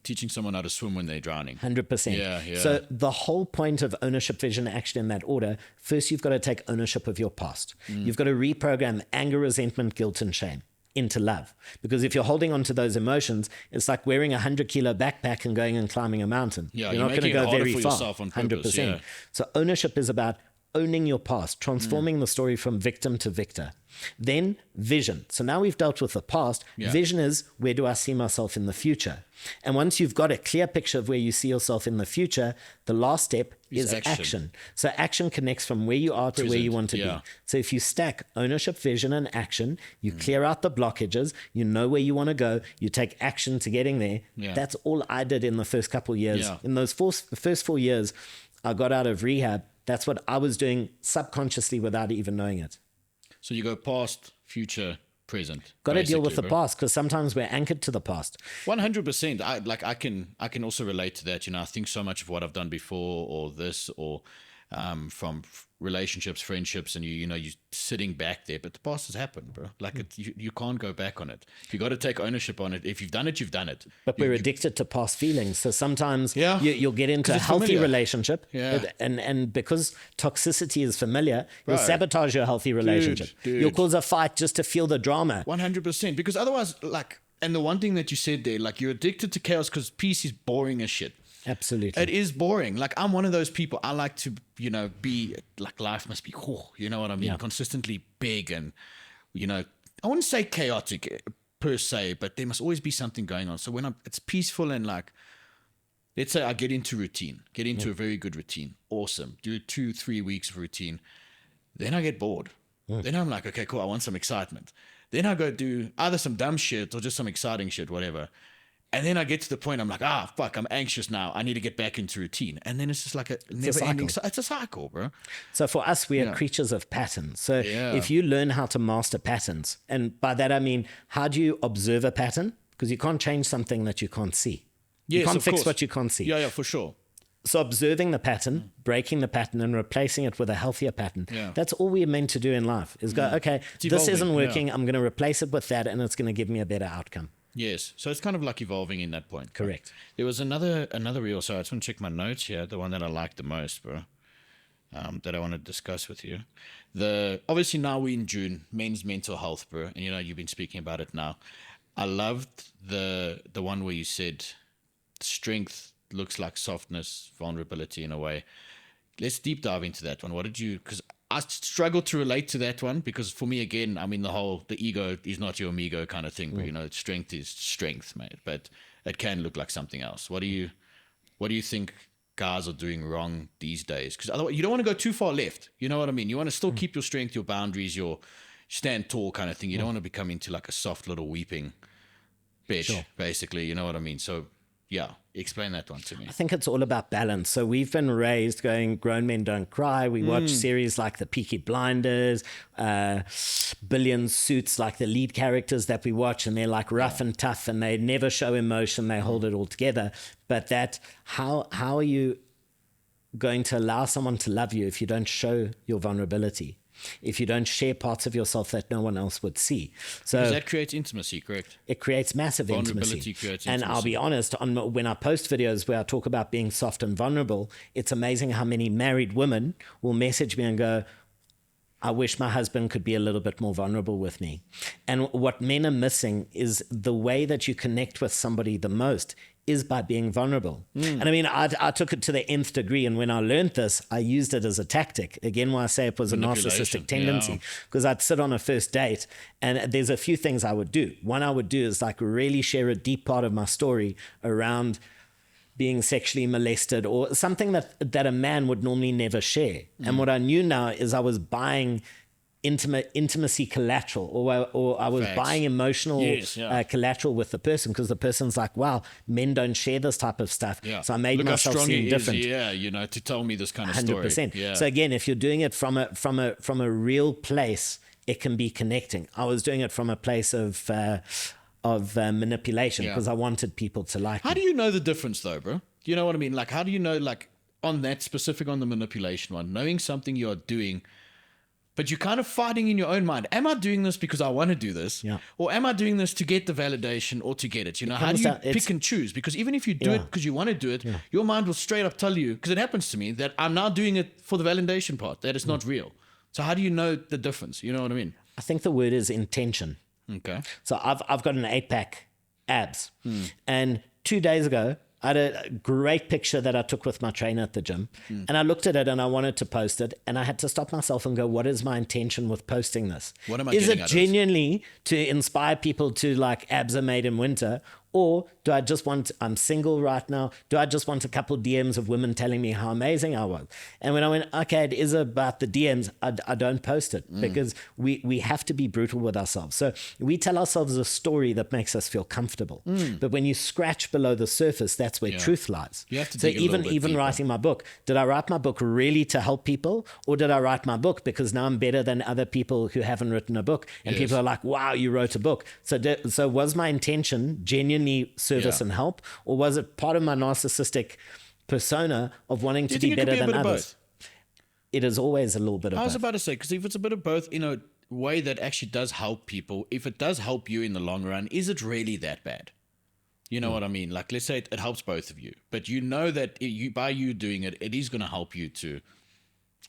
teaching someone how to swim when they're drowning. 100%. Yeah. So the whole point of ownership, vision, action in that order, first you've got to take ownership of your past. You've got to reprogram anger, resentment, guilt, and shame into love. Because if you're holding on to those emotions, it's like wearing a 100-kilo backpack and going and climbing a mountain. Yeah, you're not going to go very far. On purpose, 100%. So ownership is about owning your past, transforming the story from victim to victor. Then vision. So now we've dealt with the past. Vision is, where do I see myself in the future? And once you've got a clear picture of where you see yourself in the future, the last step is action. So action connects from where you are to where you want to be. So if you stack ownership, vision, and action, you clear out the blockages, you know where you want to go, you take action to getting there. That's all I did in the first couple of years. In those first 4 years, I got out of rehab. That's what I was doing subconsciously without even knowing it. So you go past, future, present. Got to deal with the past because sometimes we're anchored to the past. 100%. I can also relate to that. You know, I think so much of what I've done before, or this, or from relationships, friendships, and you're sitting back there, but the past has happened, bro. Like you can't go back on it. You got to take ownership on it. If you've done it, you've done it. But we're addicted to past feelings. So sometimes you'll get into a healthy relationship, and because toxicity is familiar, you'll sabotage your healthy relationship. You'll cause a fight just to feel the drama. 100%. Because otherwise, and the one thing that you said there, like you're addicted to chaos because peace is boring as shit. Absolutely. It is boring. Like I'm one of those people. I like to, be like life must be, you know what I mean? Consistently big and, I wouldn't say chaotic per se, but there must always be something going on. So when it's peaceful and like let's say I get into a very good routine. Awesome. Do 2-3 weeks of routine. Then I get bored. Then I'm like, okay, cool. I want some excitement. Then I go do either some dumb shit or just some exciting shit, whatever. And then I get to the point I'm like, fuck, I'm anxious now. I need to get back into routine. And then it's just like a never-ending cycle. It's a cycle, bro. So for us, we are creatures of patterns. So if you learn how to master patterns, and by that I mean, how do you observe a pattern? Because you can't change something that you can't see. Yes, you can't of fix course. what you can't see. Yeah, for sure. So observing the pattern, breaking the pattern, and replacing it with a healthier pattern. That's all we're meant to do in life is go, okay, this isn't working. I'm going to replace it with that, and it's going to give me a better outcome. Yes. So it's kind of like evolving in that point. Correct. There was another reel. So I just want to check my notes here. The one that I liked the most, bro, that I want to discuss with you. Obviously now we're in June, men's mental health, bro. And you've been speaking about it now. I loved the one where you said strength looks like softness, vulnerability in a way. Let's deep dive into that one. What did you, because I struggle to relate to that one, because for me, again, I mean, the ego is not your amigo kind of thing, but strength is strength, mate, but it can look like something else. What do you think guys are doing wrong these days? Because otherwise you don't want to go too far left. You know what I mean? You want to still keep your strength, your boundaries, your stand tall kind of thing. You don't want to become into like a soft little weeping bitch, basically. You know what I mean? So yeah, explain that one to me. I think it's all about balance. So we've been raised going, grown men don't cry. We watch series like the Peaky Blinders, Billion Suits, like the lead characters that we watch, and they're like rough and tough, and they never show emotion. They hold it all together. But how are you going to allow someone to love you if you don't show your vulnerability? If you don't share parts of yourself that no one else would see. So because that creates intimacy, correct? It creates massive intimacy. And I'll be honest, when I post videos where I talk about being soft and vulnerable, it's amazing how many married women will message me and go, I wish my husband could be a little bit more vulnerable with me. And what men are missing is the way that you connect with somebody the most is by being vulnerable. And I mean, I took it to the nth degree. And when I learned this, I used it as a tactic. Again, why I say it was a narcissistic tendency, because I'd sit on a first date and there's a few things I would do. One I would do is like really share a deep part of my story around being sexually molested or something that a man would normally never share. And what I knew now is I was buying intimacy collateral, or I was buying emotional collateral with the person, because the person's like, wow, men don't share this type of stuff. So I made myself seem different. To tell me this kind of 100%. Story. So again, if you're doing it from a real place, it can be connecting. I was doing it from a place of manipulation, because I wanted people to like me. How do you know the difference though, bro? You know what I mean? Like, how do you know, like on that specific, on the manipulation one, knowing something you're doing, but you're kind of fighting in your own mind. Am I doing this because I want to do this? Or am I doing this to get the validation or to get it? How do you pick and choose? Because even if you do it because you want to do it, your mind will straight up tell you, because it happens to me, that I'm now doing it for the validation part, that it's not real. So how do you know the difference? You know what I mean? I think the word is intention. Okay. So I've got an 8-pack abs. And 2 days ago, I had a great picture that I took with my trainer at the gym. And I looked at it and I wanted to post it. And I had to stop myself and go, what is my intention with posting this? What am I Is getting it out genuinely to inspire people to like abs are made in winter? Or do I just want, I'm single right now, do I just want a couple DMs of women telling me how amazing I was? And when I went, okay, it is about the DMs, I don't post it, because we have to be brutal with ourselves. So we tell ourselves a story that makes us feel comfortable. But when you scratch below the surface, that's where truth lies. You have to so dig a little bit even deeper. writing my book, did I write my book really to help people? Or did I write my book because now I'm better than other people who haven't written a book? And people are like, wow, you wrote a book. So was my intention genuinely service and help, or was it part of my narcissistic persona of wanting to be better than others? It is always a little bit of both. I was about to say, because if it's a bit of both in a way that actually does help people, if it does help you in the long run, is it really that bad? You know what I mean? Like, let's say it helps both of you, but you know that by you doing it, it is going to help you too.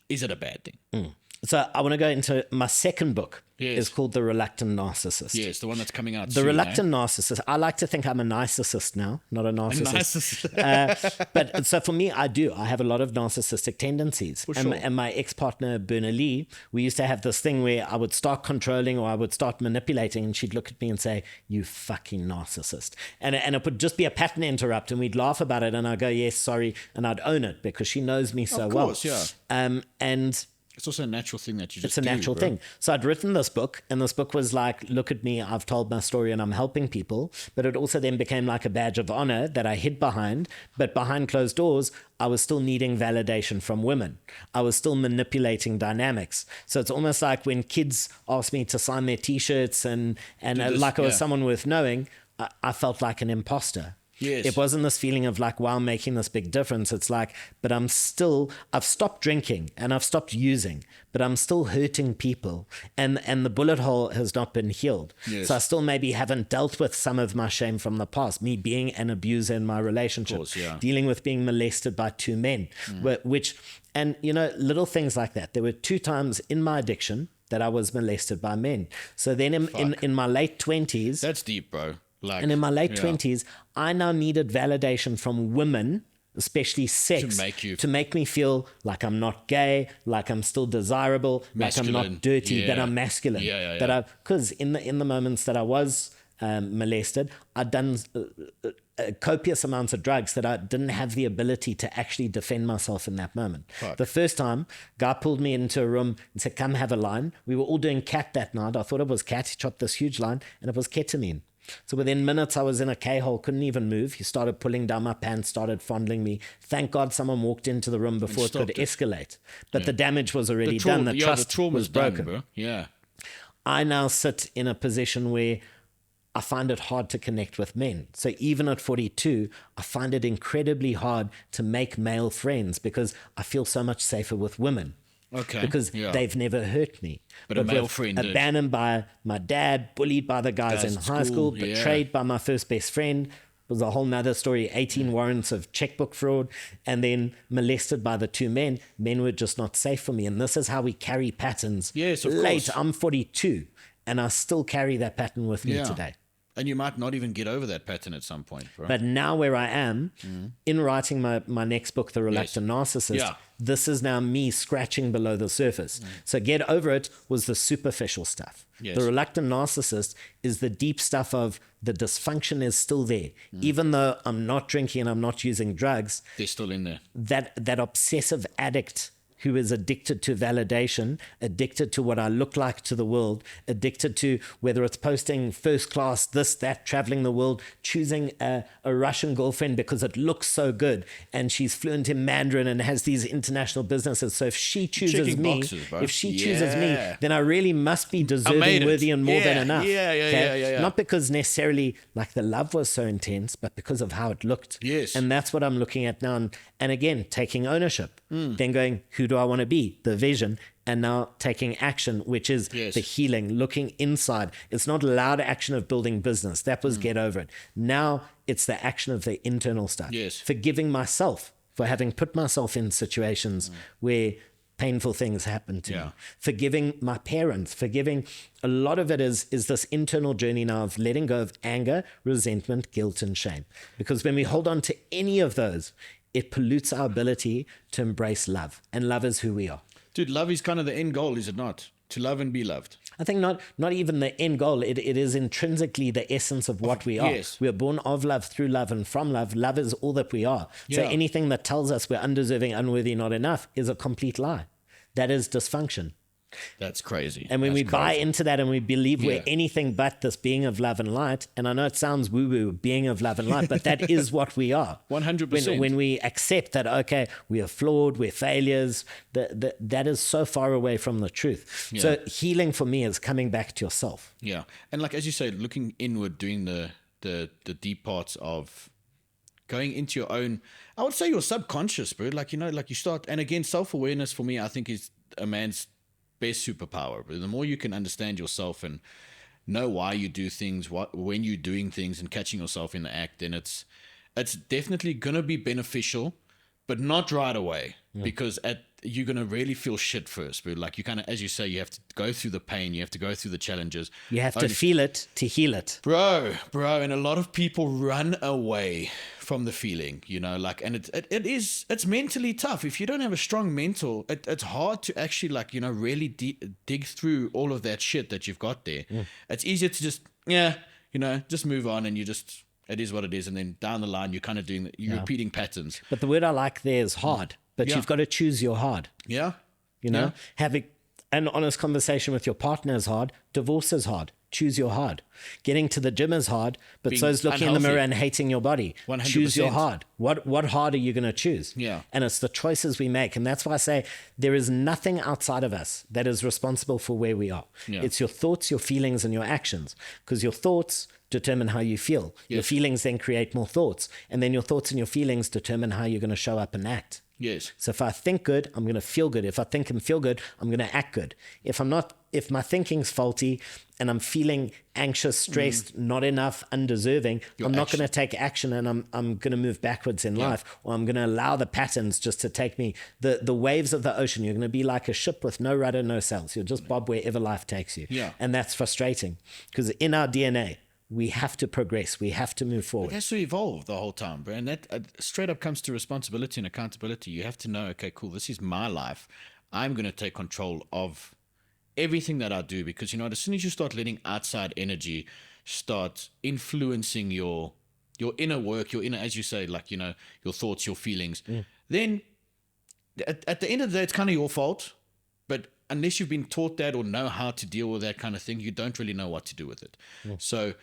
Is it a bad thing? So I want to go into my second book. Yes. Is called The Reluctant Narcissist. Yes, the one that's coming out The soon, Reluctant Narcissist. I like to think I'm a narcissist now, not a narcissist. But so for me, I have a lot of narcissistic tendencies. And my ex-partner, Berna Lee, we used to have this thing where I would start controlling or I would start manipulating, and she'd look at me and say, "You fucking narcissist." And it would just be a pattern interrupt, and we'd laugh about it, and I'd go, "Yes, sorry," and I'd own it because she knows me so well. Yeah. And it's also a natural thing that you just it's a natural thing. So I'd written this book, and this book was like, look at me, I've told my story and I'm helping people. But it also then became like a badge of honor that I hid behind. But behind closed doors, I was still needing validation from women. I was still manipulating dynamics. So it's almost like when kids ask me to sign their T-shirts and like I was someone worth knowing, I felt like an imposter. Yes. It wasn't this feeling of like, wow, I'm making this big difference. It's like, but I've stopped drinking and I've stopped using, but I'm still hurting people. And the bullet hole has not been healed. Yes. So I still maybe haven't dealt with some of my shame from the past, me being an abuser in my relationship, dealing with being molested by two men, and little things like that. There were 2 times in my addiction that I was molested by men. So then in my late 20s. That's deep, bro. And in my late 20s, I now needed validation from women, especially sex, to make me feel like I'm not gay, like I'm still desirable, masculine. Like I'm not dirty, that I'm masculine. Because in the moments that I was molested, I'd done copious amounts of drugs that I didn't have the ability to actually defend myself in that moment. The first time, guy pulled me into a room and said, "Come have a line." We were all doing cat that night. I thought it was cat. He chopped this huge line, and it was ketamine. So within minutes, I was in a K-hole, couldn't even move. He started pulling down my pants, started fondling me. Thank God someone walked into the room before it could escalate. But the damage was already done. The trust was broken. Bro. Yeah. I now sit in a position where I find it hard to connect with men. So even at 42, I find it incredibly hard to make male friends because I feel so much safer with women. Okay. Because they've never hurt me. But a male friend abandoned by my dad, bullied by the guys in high school, betrayed by my first best friend. Was a whole nother story, 18 warrants of checkbook fraud, and then molested by the 2 men. Men were just not safe for me. And this is how we carry patterns. Yes, of course. course. I'm 42, and I still carry that pattern with me today. And you might not even get over that pattern at some point, bro. But now where I am, in writing my next book, The Reluctant Narcissist, this is now me scratching below the surface. So Get Over It was the superficial stuff. Yes. The Reluctant Narcissist is the deep stuff of the dysfunction is still there. Even though I'm not drinking and I'm not using drugs. They're still in there. That obsessive addict who is addicted to validation, addicted to what I look like to the world, addicted to whether it's posting first class, this, that, traveling the world, choosing a Russian girlfriend because it looks so good and she's fluent in Mandarin and has these international businesses. So if she chooses me, then I really must be deserving, worthy, and more than enough. Yeah. Not because necessarily like the love was so intense, but because of how it looked. Yes. And that's what I'm looking at now. And again, taking ownership, then going, who do I want to be? The vision. And now taking action, which is the healing, looking inside. It's not loud action of building business. That was Get Over It. Now it's the action of the internal stuff. Yes. Forgiving myself for having put myself in situations where painful things happen to me. Forgiving my parents, forgiving. A lot of it is this internal journey now of letting go of anger, resentment, guilt, and shame. Because when we hold on to any of those, it pollutes our ability to embrace love. And love is who we are. Dude, love is kind of the end goal, is it not? To love and be loved. I think not even the end goal. It is intrinsically the essence of what we are. Yes. We are born of love, through love, and from love. Love is all that we are. So anything that tells us we're undeserving, unworthy, not enough is a complete lie. That is dysfunction. That's crazy. And when we buy into that and we believe we're anything but this being of love and light, and I know it sounds woo-woo, being of love and light, but that is what we are. 100%. When we accept that, okay, we are flawed, we're failures, that is so far away from the truth. Yeah. So healing for me is coming back to yourself. Yeah. And like, as you say, looking inward, doing the deep parts of going into your own, I would say your subconscious, bro. Like, like you start, and again, self-awareness for me, I think is a man's best superpower. But the more you can understand yourself and know why you do things, when you're doing things and catching yourself in the act, then it's definitely going to be beneficial but not right away, because you're going to really feel shit first. But like you kind of, as you say, you have to go through the pain, you have to go through the challenges. You have to feel it to heal it. Bro, and a lot of people run away from the feeling, you know, like, and it's mentally tough. If you don't have a strong mental, it's hard to actually, like, you know, really dig through all of that shit that you've got there. It's easier to just, you know, just move on, and it is what it is. And then down the line, you're kind of you're repeating patterns. But the word I like there is hard, but you've got to choose your hard. Yeah. You know, having an honest conversation with your partner is hard. Divorce is hard. Choose your hard. Getting to the gym is hard, but so is looking in the mirror and hating your body. 100%. Choose your hard. What hard are you going to choose? Yeah. And it's the choices we make. And that's why I say there is nothing outside of us that is responsible for where we are. Yeah. It's your thoughts, your feelings, and your actions. Because your thoughts determine how you feel. Yes. Your feelings then create more thoughts. And then your thoughts and your feelings determine how you're going to show up and act. Yes. So if I think good, I'm going to feel good. If I think and feel good, I'm going to act good. If my thinking's faulty and I'm feeling anxious, stressed, not enough, undeserving, I'm not going to take action, and I'm going to move backwards in life, or I'm going to allow the patterns just to take me. The waves of the ocean, you're going to be like a ship with no rudder, no sails. You'll just bob wherever life takes you. Yeah. And that's frustrating, because in our DNA, we have to progress. We have to move forward. It has to evolve the whole time, bro. And that straight up comes to responsibility and accountability. You have to know, okay, cool, this is my life. I'm going to take control of everything that I do, because, you know, as soon as you start letting outside energy start influencing your inner work, your inner, as you say, like, you know, your thoughts, your feelings, then at the end of the day, it's kind of your fault. But unless you've been taught that or know how to deal with that kind of thing, you don't really know what to do with it. So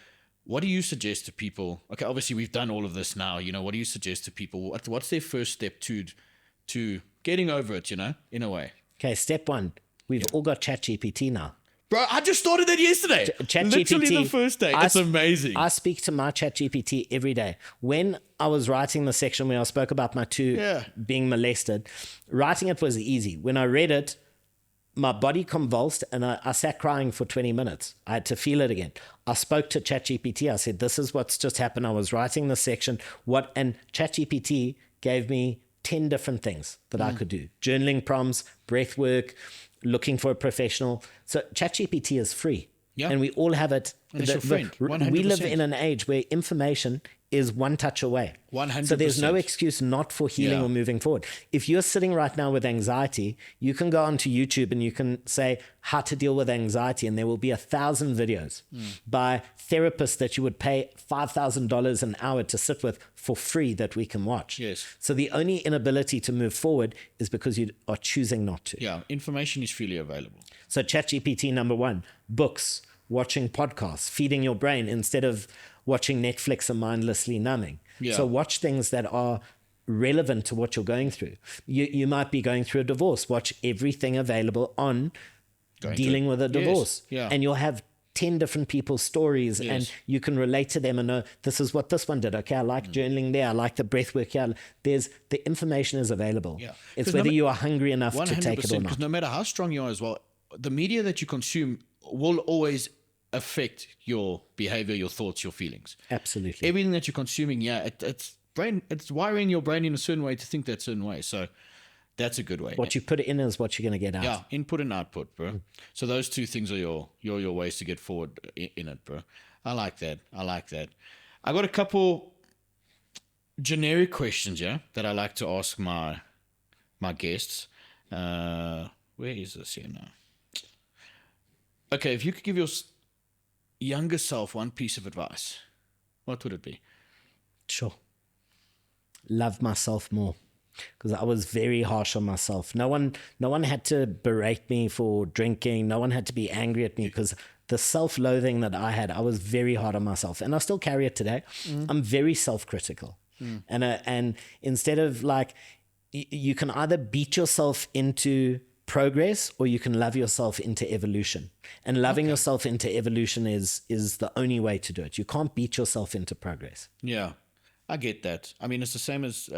what do you suggest to people? Okay, obviously we've done all of this now, you know, what do you suggest to people? What's their first step to getting over it, you know, in a way? Okay, step one, we've all got ChatGPT now. Bro, I just started that yesterday. Literally the first day. It's amazing. I speak to my ChatGPT every day. When I was writing the section where I spoke about my two being molested, writing it was easy. When I read it, my body convulsed and I sat crying for 20 minutes. I had to feel it again. I spoke to ChatGPT. I said, this is what's just happened. I was writing this section. And ChatGPT gave me 10 different things that I could do. Journaling prompts, breath work, looking for a professional. So ChatGPT is free. Yeah. And we all have it. And it's your friend. 100%. We live in an age where information is one touch away. 100%. So there's no excuse not for healing or moving forward. If you're sitting right now with anxiety, you can go onto YouTube and you can say how to deal with anxiety, and there will be 1,000 videos by therapists that you would pay $5,000 an hour to sit with for free that we can watch. Yes. So the only inability to move forward is because you are choosing not to. Yeah, information is freely available. So ChatGPT number one, books, watching podcasts, feeding your brain instead of watching Netflix and mindlessly numbing. Yeah. So watch things that are relevant to what you're going through. You might be going through a divorce. Watch everything available on dealing with a divorce. Yes. Yeah. And you'll have 10 different people's stories and you can relate to them and know this is what this one did. Okay, I like journaling there. I like the breath work here. The information is available. Yeah. It's whether you are hungry enough to take it or not. Because no matter how strong you are as well, the media that you consume will always affect your behavior, your thoughts, your feelings. Absolutely. Everything that you're consuming, it's wiring your brain in a certain way to think that certain way. So that's a good way. What you put in is what you're going to get out. Yeah, input and output, bro. So those two things are your ways to get forward in it, bro. I like that. I got a couple generic questions, that I like to ask my guests. Where is this here now? Okay, if you could give your younger self one piece of advice, what would it be? Sure. Love myself more, because I was very harsh on myself. No one had to berate me for drinking. No one had to be angry at me, because the self-loathing that I had, I was very hard on myself, and I still carry it today. I'm very self-critical, and instead of like, you can either beat yourself into progress or you can love yourself into evolution, and loving yourself into evolution is the only way to do it. You can't beat yourself into progress. Yeah, I get that. I mean, it's the same as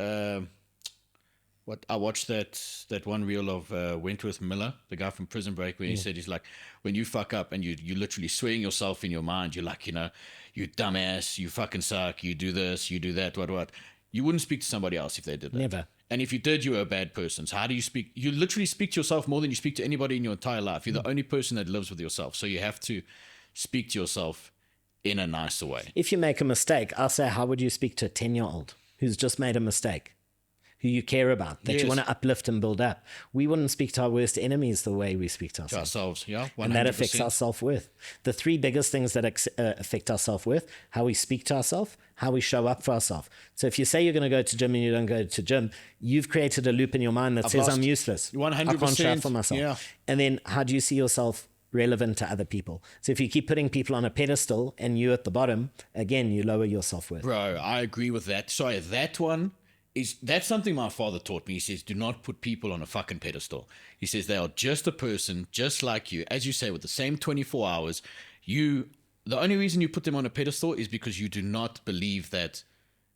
what I watched that one reel of Wentworth Miller, the guy from Prison Break, where he said, he's like, when you fuck up and you literally swearing yourself in your mind, you're like, you know, you dumbass, you fucking suck, you do this, you do that, what. You wouldn't speak to somebody else if they did that. Never. And if you did, you were a bad person. So how do you speak? You literally speak to yourself more than you speak to anybody in your entire life. You're the only person that lives with yourself. So you have to speak to yourself in a nicer way. If you make a mistake, I'll say, how would you speak to a 10-year-old who's just made a mistake, who you care about, that you want to uplift and build up? We wouldn't speak to our worst enemies the way we speak to ourselves. Yeah, 100%. And that affects our self-worth. The three biggest things that affect our self-worth: how we speak to ourselves, how we show up for ourselves. So if you say you're going to go to gym and you don't go to gym, you've created a loop in your mind that says, I'm useless. 100%. I can't show up for myself. Yeah. And then how do you see yourself relevant to other people? So if you keep putting people on a pedestal and you at the bottom, again, you lower your self-worth. Bro, I agree with that. Sorry, that's something my father taught me. He says, do not put people on a fucking pedestal. He says they are just a person, just like you. As you say, with the same 24 hours, the only reason you put them on a pedestal is because you do not believe that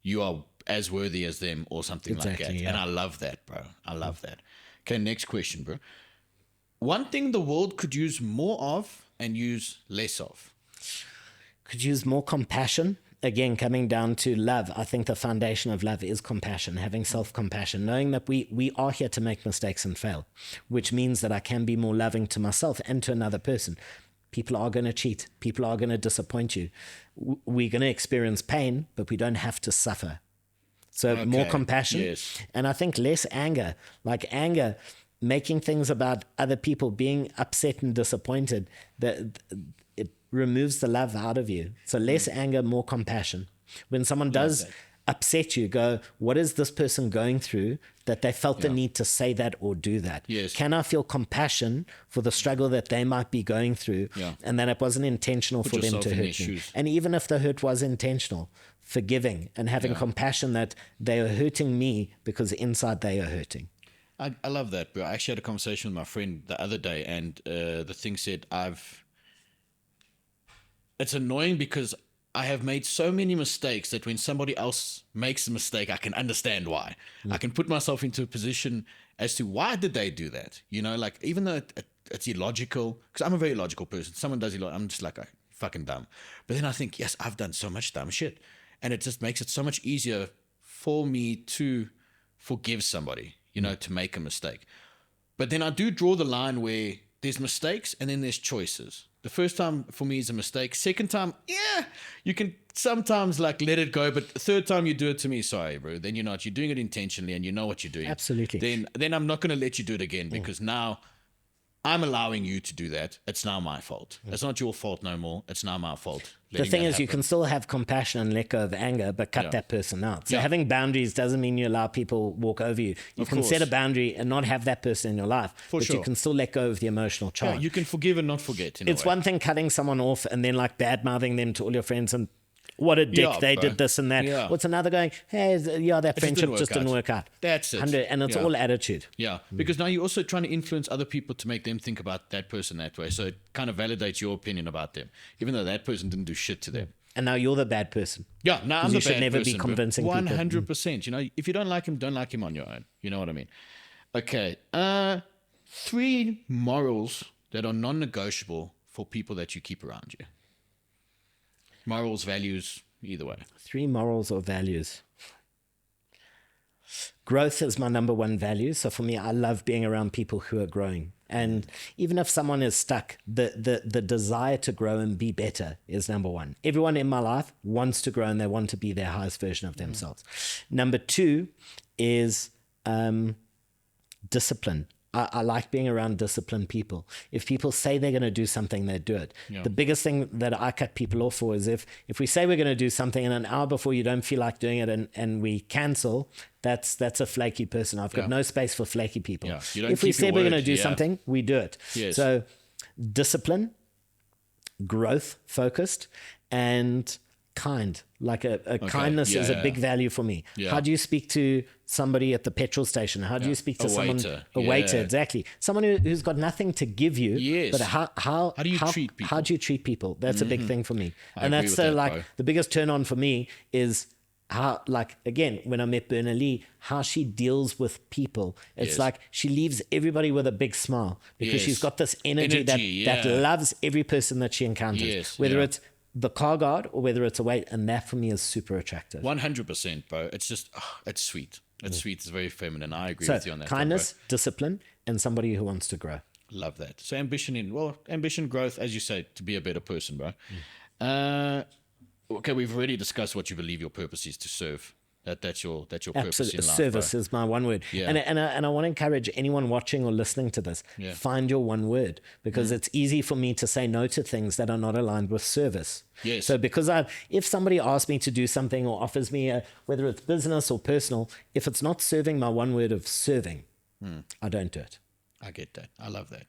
you are as worthy as them or something like that. Yeah. And I love that, bro. I love that. Okay, next question, bro. One thing the world could use more of and use less of. Could use more compassion. Again, coming down to love. I think the foundation of love is compassion, having self-compassion, knowing that we are here to make mistakes and fail, which means that I can be more loving to myself and to another person. People are going to cheat. People are going to disappoint you. We're going to experience pain, but we don't have to suffer. So more compassion. Yes. And I think less anger. Like anger, making things about other people, being upset and disappointed, that it removes the love out of you. So less anger, more compassion. When someone does upset you, go, what is this person going through that they felt the need to say that or do that? Yes. Can I feel compassion for the struggle that they might be going through and that it wasn't intentional for them to hurt me? And even if the hurt was intentional, forgiving and having compassion that they are hurting me because inside they are hurting. I love that, bro. I actually had a conversation with my friend the other day, and the thing said, it's annoying because I have made so many mistakes that when somebody else makes a mistake, I can understand why. I can put myself into a position as to why did they do that? You know, like even though it's illogical, because I'm a very logical person. Someone does illogical, I'm just like, fucking dumb. But then I think, yes, I've done so much dumb shit. And it just makes it so much easier for me to forgive somebody, you know, to make a mistake. But then I do draw the line where there's mistakes and then there's choices. The first time for me is a mistake. Second time, you can sometimes like let it go. But the third time you do it to me, sorry, bro. Then you're doing it intentionally and you know what you're doing. Absolutely. Then I'm not going to let you do it again because now I'm allowing you to do that. It's now my fault. It's not your fault no more. It's now my fault. The thing is, you can still have compassion and let go of anger, but cut that person out. So having boundaries doesn't mean you allow people walk over you. You can set a boundary and not have that person in your life, but you can still let go of the emotional charge. Yeah, you can forgive and not forget. It's one thing cutting someone off and then like bad-mouthing them to all your friends and what a dick, they did this and that. Yeah. What's another going, hey, that friendship just didn't work out. That's it. And it's all attitude. Yeah, because now you're also trying to influence other people to make them think about that person that way. So it kind of validates your opinion about them, even though that person didn't do shit to them. And now you're the bad person. Yeah, now I'm the bad person. You should never be convincing people. 100%. You know, if you don't like him on your own. You know what I mean? Okay. 3 morals that are non-negotiable for people that you keep around you. Morals, values, either way. 3 morals or values. Growth is my number one value. So for me, I love being around people who are growing. And even if someone is stuck, the desire to grow and be better is number one. Everyone in my life wants to grow and they want to be their highest version of themselves. Number 2 is discipline. I like being around disciplined people. If people say they're going to do something, they do it. Yeah. The biggest thing that I cut people off for is if we say we're going to do something and an hour before you don't feel like doing it and we cancel, that's a flaky person. I've got no space for flaky people. Yeah. If we say we're going to do something, we do it. Yes. So discipline, growth focused, and kind. Like a kindness is a big value for me. Yeah. How do you speak to somebody at the petrol station? How do you speak to someone? A waiter, exactly. Someone who's got nothing to give you. Yes. But how do you treat people? How do you treat people? That's a big thing for me. And that's the biggest turn on for me is how, like, again, when I met Berna Lee, how she deals with people. It's like she leaves everybody with a big smile because she's got this energy that loves every person that she encounters. Whether it's the car guard or whether it's a wait, and that for me is super attractive. 100%, bro. It's just, it's sweet. It's sweet. It's very feminine. I agree So with you on that. kindness, discipline, and somebody who wants to grow. Love that. So ambition, growth, as you say, to be a better person, bro. Okay, we've already discussed what you believe your purpose is, to serve. That's your purpose Absolutely. in life. Service bro. is my one word. Yeah. And I want to encourage anyone watching or listening to this, find your one word, because it's easy for me to say no to things that are not aligned with service. Yes. So because if somebody asks me to do something or offers me whether it's business or personal, if it's not serving my one word of serving, I don't do it. I get that. I love that.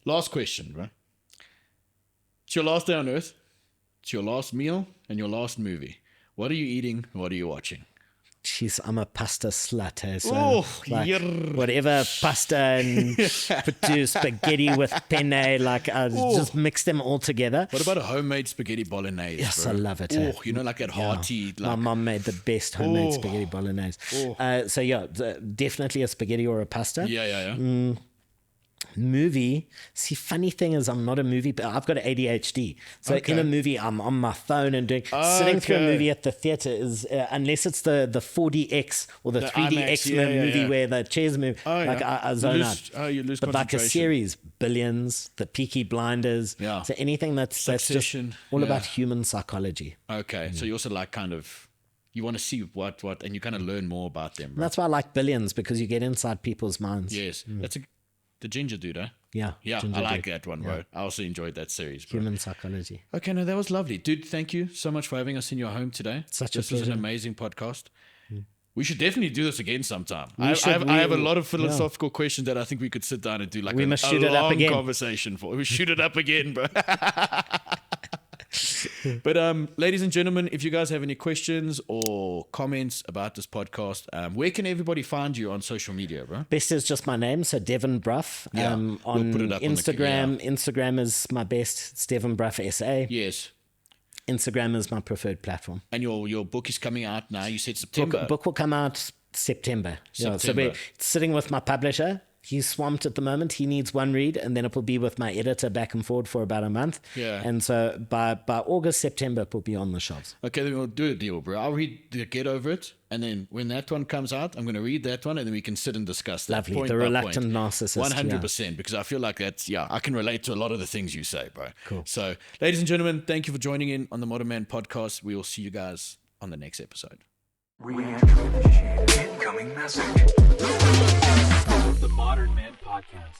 Last question, bro. It's your last day on earth. It's your last meal and your last movie. What are you eating? What are you watching? Jeez, I'm a pasta slut. So yerr. whatever pasta and do spaghetti with penne, I just mix them all together. What about a homemade spaghetti bolognese? Yes, bro? I love it. Oh, you know, like that hearty. My Like, mom made the best homemade spaghetti bolognese. Definitely a spaghetti or a pasta. yeah. Movie. See, funny thing is, I'm not a movie, but I've got ADHD. So in a movie, I'm on my phone and sitting through a movie at the theater is unless it's the 4DX or the 3DX IMAX, movie where the chairs move. I zone out. You lose But like a concentration. series, Billions, The Peaky Blinders. Yeah. So anything that's just Succession, all about human psychology. Okay, so you also like you want to see what, and you kind of learn more about them. And Right? that's why I like Billions, because you get inside people's minds. Yes, that's the ginger dude, huh? Yeah. Yeah, Ginger I like dude. that one, bro. I also enjoyed that series, bro. Human psychology. Okay, no, that was lovely. Dude, thank you so much for having us in your home today. Such a This was an pleasure. amazing podcast. We should definitely do this again sometime. I should. have a lot of philosophical questions that I think we could sit down and do like We a must shoot it up long again. conversation for. We shoot it up again, bro. But ladies and gentlemen, if you guys have any questions or comments about this podcast, where can everybody find you on social media, bro? Best is just my name, so Devon Brough. Yeah, On we'll put it up on the- Instagram. Instagram is my best. It's Devon Brough SA. Yes. Instagram is my preferred platform. And your book is coming out now. You said September. Book will come out September. Yeah, so September. we're sitting with my publisher. He's swamped at the moment. He needs one read, and then it will be with my editor back and forward for about a month. Yeah. And so by August, September, it will be on the shelves. Okay, then we'll do a deal, bro. I'll read the Get Over It, and then when that one comes out, I'm going to read that one, and then we can sit and discuss that. Lovely. Point The by Reluctant point. Narcissist. 100%, because I feel like I can relate to a lot of the things you say, bro. Cool. So, ladies and gentlemen, thank you for joining in on the Modern Man podcast. We will see you guys on the next episode. Rehabilitation. Incoming message. The Modern Man Podcast.